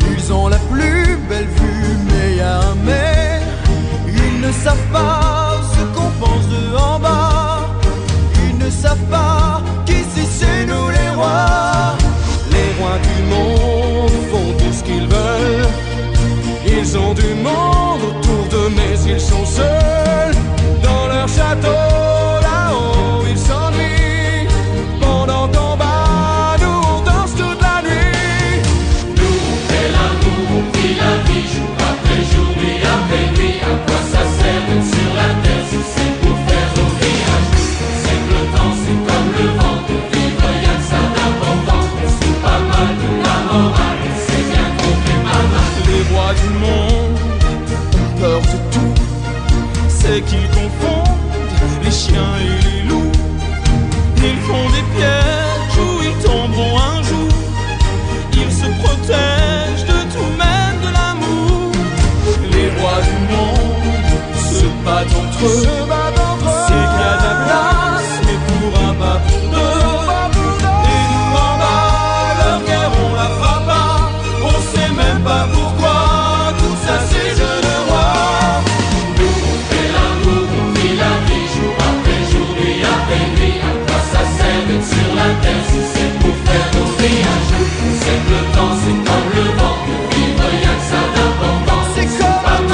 Ils ont la plus belle vue, mais y a un mais. Ils ne savent pas ce qu'on pense de en bas. Ils ne savent pas qu'ici c'est nous les rois. Les rois du monde font tout ce qu'ils veulent. Ils ont du monde autour d'eux, mais ils sont seuls dans leur château. Là-haut, ils s'ennuient pendant qu'en bas, nous on danse toute la nuit. Nous on fait l'amour, on vit la vie, jour après jour, nuit après nuit. À quoi ça sert d'être sur la terre si c'est pour faire nos villages? C'est que le temps c'est comme le vent, de vivre y'a que ça d'important. On se fout pas mal de la morale, c'est bien qu'on fait pas mal. Les rois du monde ont peur de tout, c'est qu'ils confondent les chiens et les loups. Ils font des pièges où ils tomberont un jour. Ils se protègent de tout, même de l'amour. Les rois du monde se battent entre eux. C'est qu'il y a de la place, mais pour un pas pour deux. Et nous en bas, leur guerre on la fera pas. On sait même pas pourquoi. Tout ça c'est jeu de roi. Nous on fait l'amour, on vit la vie, jour après jour, nuit après nuit. À quoi ça sert d'être sur la terre si c'est pour faire nos villages? C'est que le temps c'est comme le vent, de vivre y'a que ça d'important. C'est On se comme fout pas mal de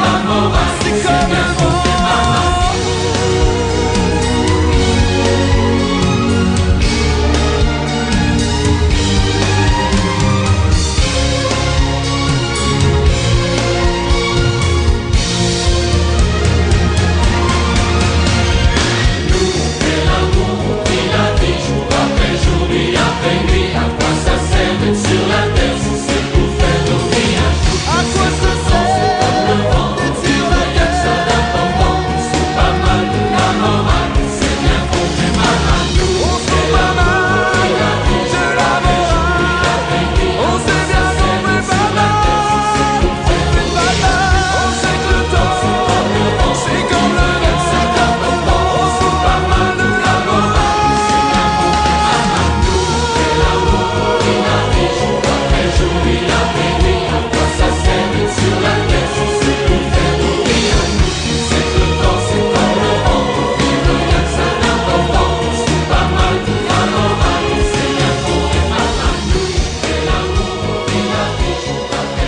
la morale, c'est c'est comme bien le qu'on fait pas mal. Nous on fait l'amour, on vit la vie, jour après jour, nuit après nuit. À quoi ça sert d'être sur la terre si c'est pour faire nos villages? À quoi ça sert d'être sur la Y'a que ça d'important, on se fout pas mal de la morale, c'est bien qu'on fait pas mal. Nous On se fout pas mal de la morale. On sait bien qu'on fait pas mal. On fait pas mal. On sait que le temps c'est comme le vent. On se fout pas mal de la morale. jour, nuit après nuit. À quoi ça sert d'être sur la terre si c'est pour faire nos villages? C'est que le temps c'est comme le vent, de vivre y'a que ça d'important. On se fout pas mal de la morale, c'est bien qu'on est pas mal. Nous on fait l'amour, on vit la vie, jour après